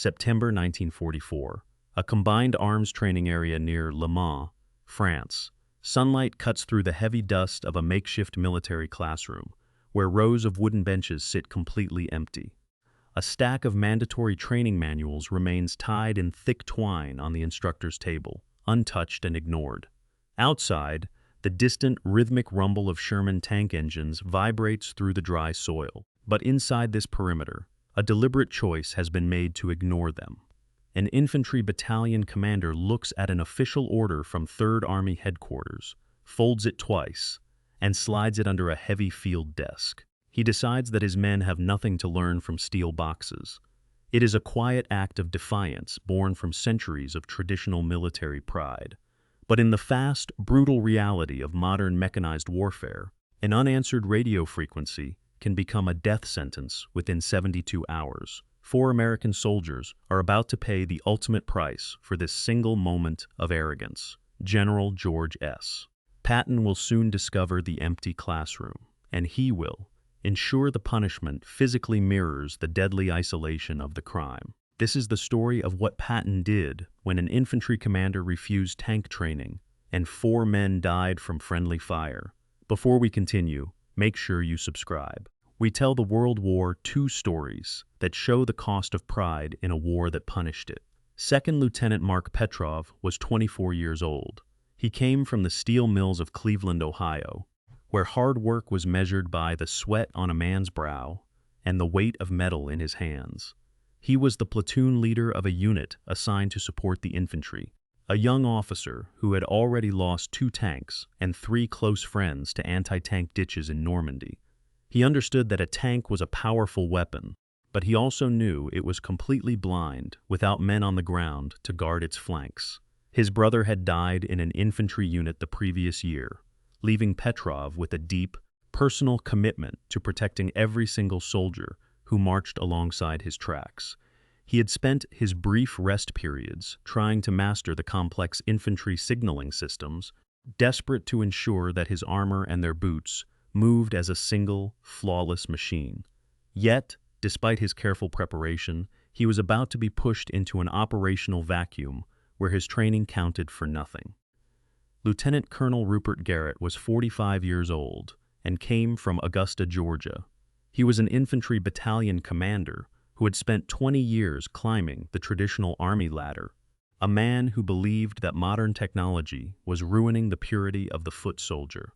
September 1944. A combined arms training area near Le Mans, France. Sunlight cuts through the heavy dust of a makeshift military classroom, where rows of wooden benches sit completely empty. A stack of mandatory training manuals remains tied in thick twine on the instructor's table, untouched and ignored. Outside, the distant, rhythmic rumble of Sherman tank engines vibrates through the dry soil. But inside this perimeter, a deliberate choice has been made to ignore them. An infantry battalion commander looks at an official order from 3rd Army headquarters, folds it twice, and slides it under a heavy field desk. He decides that his men have nothing to learn from steel boxes. It is a quiet act of defiance born from centuries of traditional military pride. But in the fast, brutal reality of modern mechanized warfare, an unanswered radio frequency can become a death sentence within 72 hours. 4 American soldiers are about to pay the ultimate price for this single moment of arrogance. General George S. Patton will soon discover the empty classroom, and he will ensure the punishment physically mirrors the deadly isolation of the crime. This is the story of what Patton did when an infantry commander refused tank training and 4 men died from friendly fire. Before we continue, make sure you subscribe. We tell the World War II stories that show the cost of pride in a war that punished it. 2nd Lieutenant Mark Petrov was 24 years old. He came from the steel mills of Cleveland, Ohio, where hard work was measured by the sweat on a man's brow and the weight of metal in his hands. He was the platoon leader of a unit assigned to support the infantry, a young officer who had already lost 2 tanks and 3 close friends to anti-tank ditches in Normandy. He understood that a tank was a powerful weapon, but he also knew it was completely blind without men on the ground to guard its flanks. His brother had died in an infantry unit the previous year, leaving Petrov with a deep, personal commitment to protecting every single soldier who marched alongside his tracks. He had spent his brief rest periods trying to master the complex infantry signaling systems, desperate to ensure that his armor and their boots moved as a single, flawless machine. Yet, despite his careful preparation, he was about to be pushed into an operational vacuum where his training counted for nothing. Lieutenant Colonel Rupert Garrett was 45 years old and came from Augusta, Georgia. He was an infantry battalion commander who had spent 20 years climbing the traditional Army ladder, a man who believed that modern technology was ruining the purity of the foot soldier.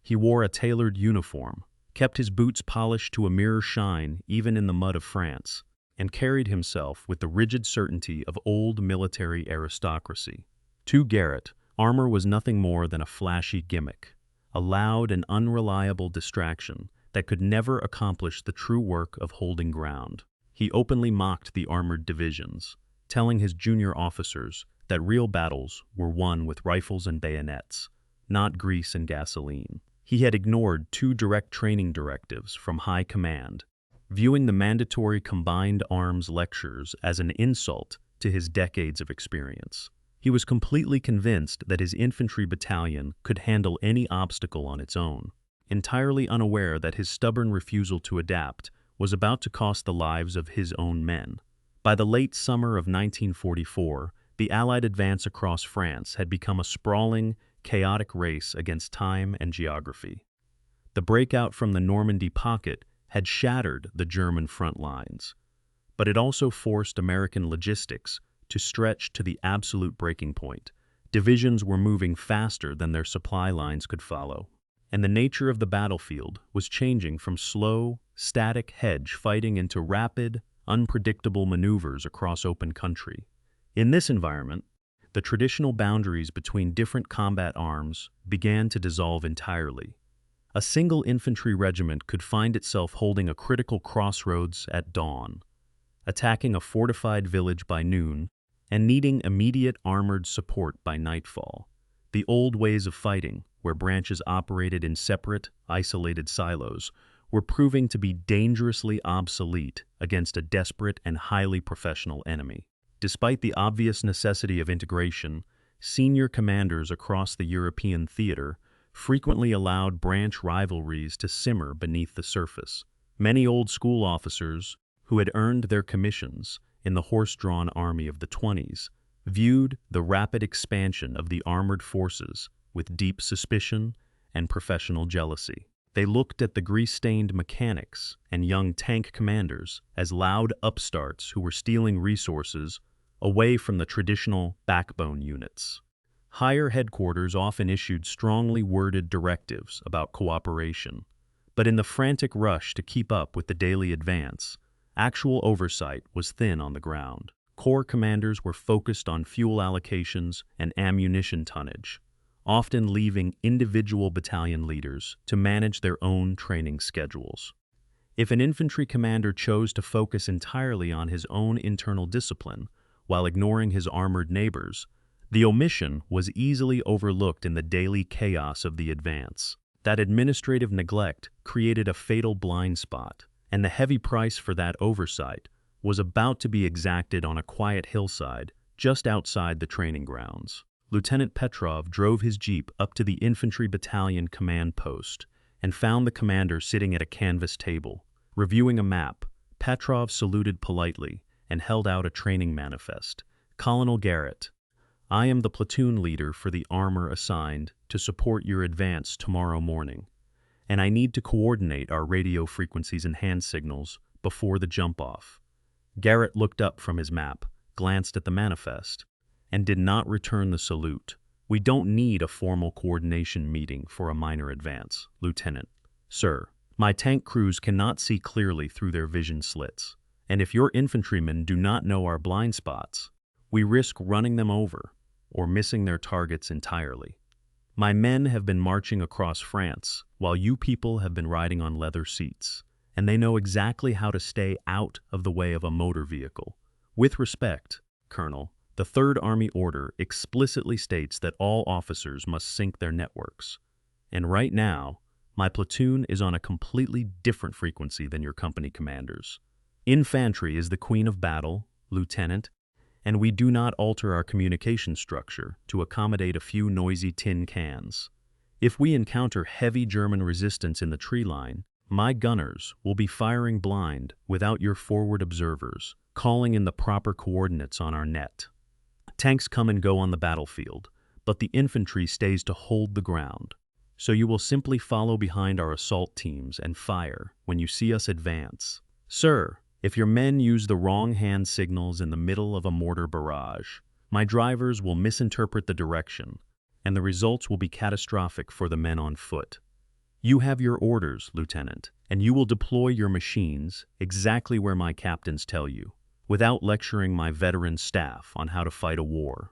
He wore a tailored uniform, kept his boots polished to a mirror shine even in the mud of France, and carried himself with the rigid certainty of old military aristocracy. To Garrett, armor was nothing more than a flashy gimmick, a loud and unreliable distraction that could never accomplish the true work of holding ground. He openly mocked the armored divisions, telling his junior officers that real battles were won with rifles and bayonets, not grease and gasoline. He had ignored 2 direct training directives from high command, viewing the mandatory combined arms lectures as an insult to his decades of experience. He was completely convinced that his infantry battalion could handle any obstacle on its own, entirely unaware that his stubborn refusal to adapt was about to cost the lives of his own men. By the late summer of 1944, the Allied advance across France had become a sprawling, chaotic race against time and geography. The breakout from the Normandy pocket had shattered the German front lines, but it also forced American logistics to stretch to the absolute breaking point. Divisions were moving faster than their supply lines could follow, and the nature of the battlefield was changing from slow, static hedge fighting into rapid, unpredictable maneuvers across open country. In this environment, the traditional boundaries between different combat arms began to dissolve entirely. A single infantry regiment could find itself holding a critical crossroads at dawn, attacking a fortified village by noon, and needing immediate armored support by nightfall. The old ways of fighting, where branches operated in separate, isolated silos, were proving to be dangerously obsolete against a desperate and highly professional enemy. Despite the obvious necessity of integration, senior commanders across the European theater frequently allowed branch rivalries to simmer beneath the surface. Many old-school officers who had earned their commissions in the horse-drawn army of the 20s, viewed the rapid expansion of the armored forces with deep suspicion and professional jealousy. They looked at the grease-stained mechanics and young tank commanders as loud upstarts who were stealing resources away from the traditional backbone units. Higher headquarters often issued strongly worded directives about cooperation, but in the frantic rush to keep up with the daily advance, actual oversight was thin on the ground. Corps commanders were focused on fuel allocations and ammunition tonnage, often leaving individual battalion leaders to manage their own training schedules. If an infantry commander chose to focus entirely on his own internal discipline while ignoring his armored neighbors, the omission was easily overlooked in the daily chaos of the advance. That administrative neglect created a fatal blind spot, and the heavy price for that oversight was about to be exacted on a quiet hillside just outside the training grounds. Lieutenant Petrov drove his jeep up to the infantry battalion command post and found the commander sitting at a canvas table. Reviewing a map, Petrov saluted politely and held out a training manifest. "Colonel Garrett, I am the platoon leader for the armor assigned to support your advance tomorrow morning, and I need to coordinate our radio frequencies and hand signals before the jump-off." Garrett looked up from his map, glanced at the manifest, and did not return the salute. "We don't need a formal coordination meeting for a minor advance, Lieutenant. Sir, my tank crews cannot see clearly through their vision slits, and if your infantrymen do not know our blind spots, we risk running them over or missing their targets entirely. My men have been marching across France while you people have been riding on leather seats, and they know exactly how to stay out of the way of a motor vehicle. With respect, Colonel, the Third Army Order explicitly states that all officers must sync their networks, and right now, my platoon is on a completely different frequency than your company commanders. Infantry is the queen of battle, Lieutenant, and we do not alter our communication structure to accommodate a few noisy tin cans. If we encounter heavy German resistance in the tree line, my gunners will be firing blind without your forward observers calling in the proper coordinates on our net. Tanks come and go on the battlefield, but the infantry stays to hold the ground, so you will simply follow behind our assault teams and fire when you see us advance. Sir, if your men use the wrong hand signals in the middle of a mortar barrage, my drivers will misinterpret the direction, and the results will be catastrophic for the men on foot. You have your orders, Lieutenant, and you will deploy your machines exactly where my captains tell you, without lecturing my veteran staff on how to fight a war.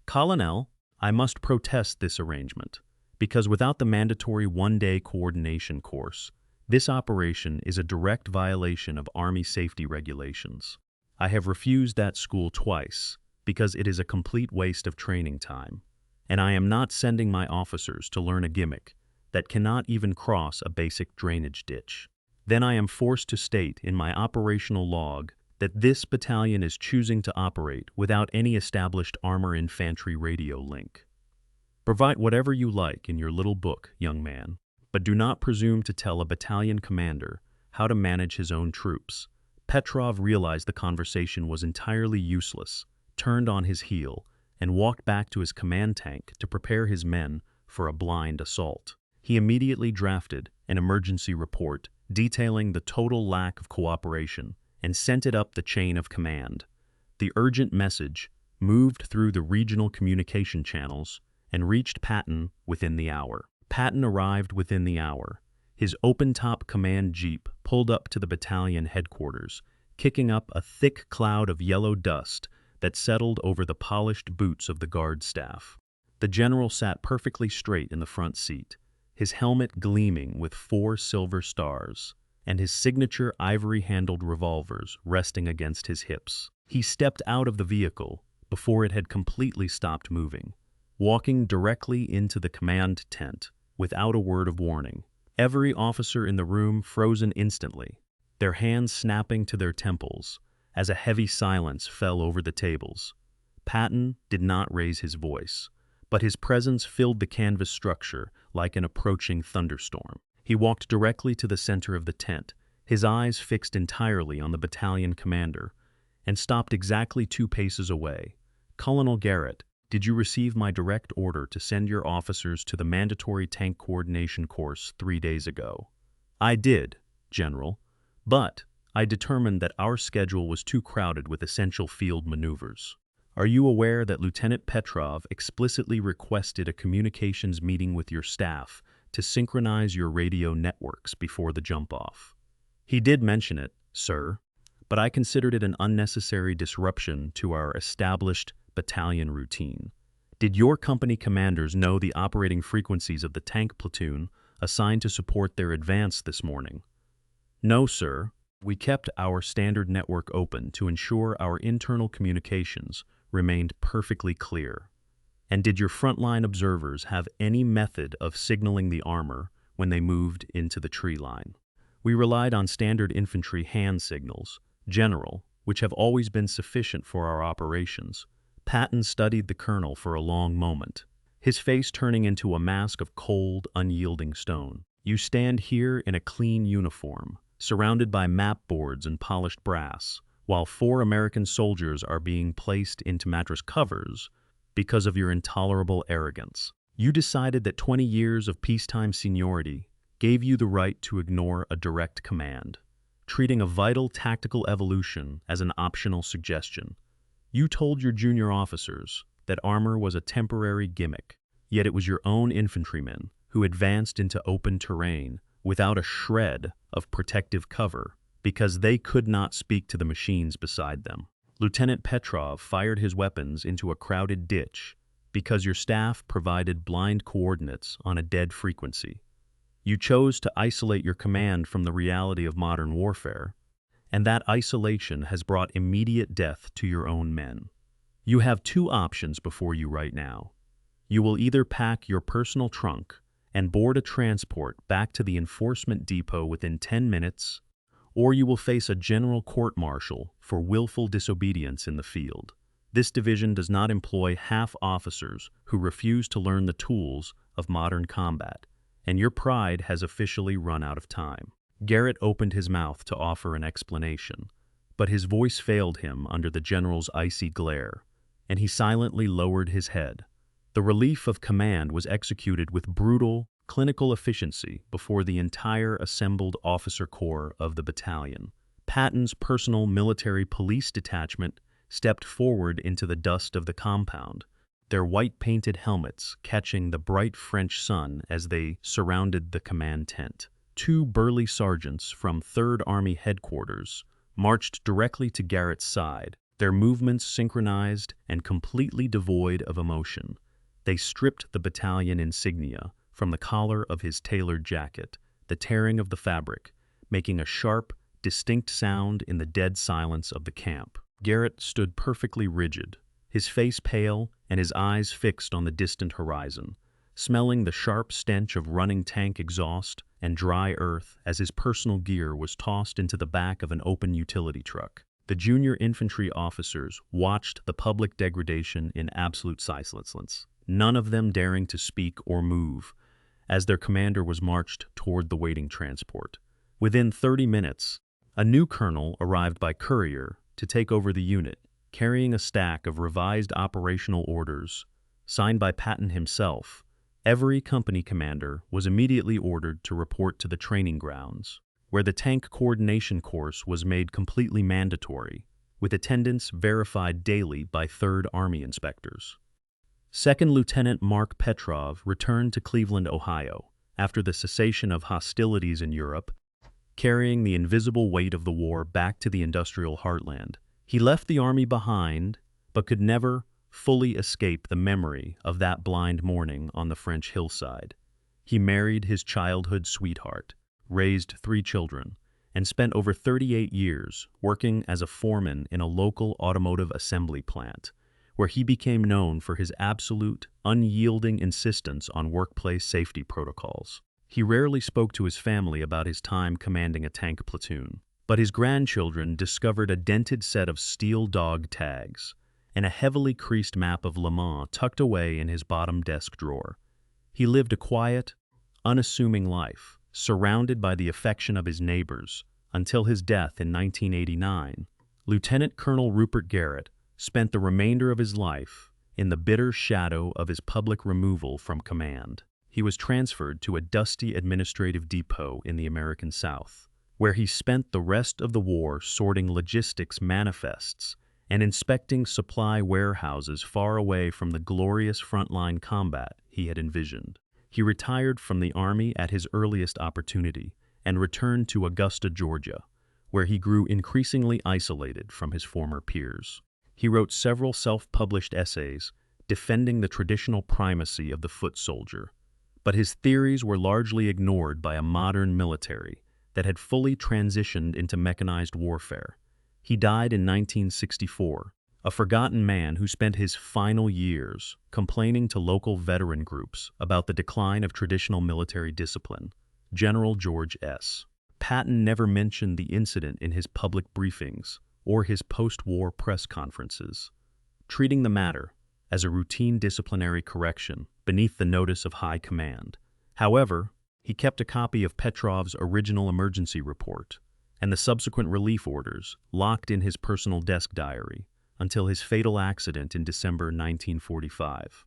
Colonel, I must protest this arrangement, because without the mandatory one-day coordination course, this operation is a direct violation of Army safety regulations. I have refused that school twice because it is a complete waste of training time, and I am not sending my officers to learn a gimmick that cannot even cross a basic drainage ditch. Then I am forced to state in my operational log that this battalion is choosing to operate without any established armor infantry radio link. Provide whatever you like in your little book, young man, but do not presume to tell a battalion commander how to manage his own troops. Petrov realized the conversation was entirely useless, turned on his heel, and walked back to his command tank to prepare his men for a blind assault. He immediately drafted an emergency report detailing the total lack of cooperation and sent it up the chain of command. The urgent message moved through the regional communication channels and reached Patton within the hour. Patton arrived within the hour. His open-top command jeep pulled up to the battalion headquarters, kicking up a thick cloud of yellow dust that settled over the polished boots of the guard staff. The general sat perfectly straight in the front seat, his helmet gleaming with 4 silver stars, and his signature ivory-handled revolvers resting against his hips. He stepped out of the vehicle before it had completely stopped moving, walking directly into the command tent without a word of warning. Every officer in the room frozen instantly, their hands snapping to their temples as a heavy silence fell over the tables. Patton did not raise his voice, but his presence filled the canvas structure like an approaching thunderstorm. He walked directly to the center of the tent, his eyes fixed entirely on the battalion commander, and stopped exactly 2 paces away. "Colonel Garrett, did you receive my direct order to send your officers to the mandatory tank coordination course 3 days ago?" "I did, General, but I determined that our schedule was too crowded with essential field maneuvers." "Are you aware that Lieutenant Petrov explicitly requested a communications meeting with your staff to synchronize your radio networks before the jump-off?" "He did mention it, sir, but I considered it an unnecessary disruption to our established battalion routine." "Did your company commanders know the operating frequencies of the tank platoon assigned to support their advance this morning?" "No, sir. We kept our standard network open to ensure our internal communications remained perfectly clear." "And did your frontline observers have any method of signaling the armor when they moved into the tree line?" "We relied on standard infantry hand signals, General, which have always been sufficient for our operations." Patton studied the colonel for a long moment, his face turning into a mask of cold, unyielding stone. "You stand here in a clean uniform, surrounded by map boards and polished brass, while 4 American soldiers are being placed into mattress covers because of your intolerable arrogance. You decided that 20 years of peacetime seniority gave you the right to ignore a direct command, treating a vital tactical evolution as an optional suggestion. You told your junior officers that armor was a temporary gimmick, yet it was your own infantrymen who advanced into open terrain without a shred of protective cover because they could not speak to the machines beside them. Lieutenant Petrov fired his weapons into a crowded ditch because your staff provided blind coordinates on a dead frequency. You chose to isolate your command from the reality of modern warfare, and that isolation has brought immediate death to your own men. You have 2 options before you right now. You will either pack your personal trunk and board a transport back to the enforcement depot within 10 minutes, or you will face a general court-martial for willful disobedience in the field. This division does not employ half officers who refuse to learn the tools of modern combat, and your pride has officially run out of time." Garrett opened his mouth to offer an explanation, but his voice failed him under the general's icy glare, and he silently lowered his head. The relief of command was executed with brutal, clinical efficiency before the entire assembled officer corps of the battalion. Patton's personal military police detachment stepped forward into the dust of the compound, their white-painted helmets catching the bright French sun as they surrounded the command tent. 2 burly sergeants from 3rd Army Headquarters marched directly to Garrett's side, their movements synchronized and completely devoid of emotion. They stripped the battalion insignia from the collar of his tailored jacket, the tearing of the fabric, making a sharp, distinct sound in the dead silence of the camp. Garrett stood perfectly rigid, his face pale and his eyes fixed on the distant horizon, smelling the sharp stench of running tank exhaust and dry earth as his personal gear was tossed into the back of an open utility truck. The junior infantry officers watched the public degradation in absolute silence, none of them daring to speak or move, as their commander was marched toward the waiting transport. Within 30 minutes, a new colonel arrived by courier to take over the unit, carrying a stack of revised operational orders, signed by Patton himself. Every company commander was immediately ordered to report to the training grounds, where the tank coordination course was made completely mandatory, with attendance verified daily by 3rd Army inspectors. Second Lieutenant Mark Petrov returned to Cleveland, Ohio, after the cessation of hostilities in Europe, carrying the invisible weight of the war back to the industrial heartland. He left the Army behind, but could never fully escape the memory of that blind morning on the French hillside. He married his childhood sweetheart, raised 3 children, and spent over 38 years working as a foreman in a local automotive assembly plant, where he became known for his absolute, unyielding insistence on workplace safety protocols. He rarely spoke to his family about his time commanding a tank platoon, but his grandchildren discovered a dented set of steel dog tags and a heavily creased map of Le Mans tucked away in his bottom desk drawer. He lived a quiet, unassuming life, surrounded by the affection of his neighbors, until his death in 1989, Lieutenant Colonel Rupert Garrett spent the remainder of his life in the bitter shadow of his public removal from command. He was transferred to a dusty administrative depot in the American South, where he spent the rest of the war sorting logistics manifests and inspecting supply warehouses far away from the glorious frontline combat he had envisioned. He retired from the Army at his earliest opportunity and returned to Augusta, Georgia, where he grew increasingly isolated from his former peers. He wrote several self-published essays defending the traditional primacy of the foot soldier, but his theories were largely ignored by a modern military that had fully transitioned into mechanized warfare. He died in 1964, a forgotten man who spent his final years complaining to local veteran groups about the decline of traditional military discipline. General George S. Patton never mentioned the incident in his public briefings or his post-war press conferences, treating the matter as a routine disciplinary correction beneath the notice of high command. However, he kept a copy of Petrov's original emergency report and the subsequent relief orders locked in his personal desk diary until his fatal accident in December 1945.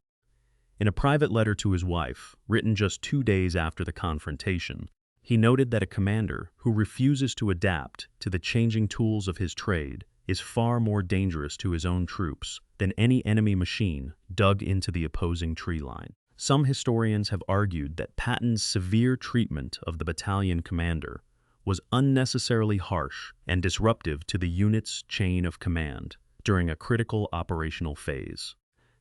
In a private letter to his wife, written just 2 days after the confrontation, he noted that a commander who refuses to adapt to the changing tools of his trade is far more dangerous to his own troops than any enemy machine dug into the opposing tree line. Some historians have argued that Patton's severe treatment of the battalion commander was unnecessarily harsh and disruptive to the unit's chain of command during a critical operational phase.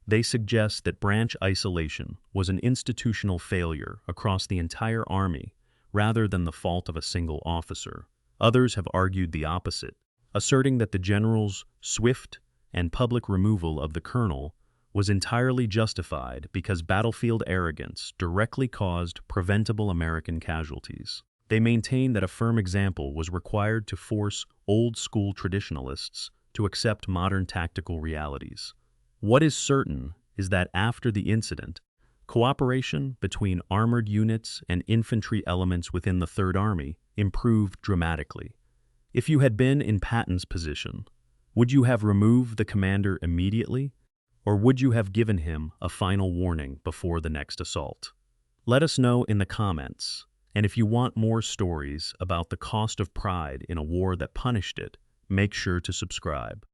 They suggest that branch isolation was an institutional failure across the entire Army rather than the fault of a single officer. Others have argued the opposite, asserting that the general's swift and public removal of the colonel was entirely justified because battlefield arrogance directly caused preventable American casualties. They maintain that a firm example was required to force old-school traditionalists to accept modern tactical realities. What is certain is that after the incident, cooperation between armored units and infantry elements within the Third Army improved dramatically. If you had been in Patton's position, would you have removed the commander immediately, or would you have given him a final warning before the next assault? Let us know in the comments, and if you want more stories about the cost of pride in a war that punished it, make sure to subscribe.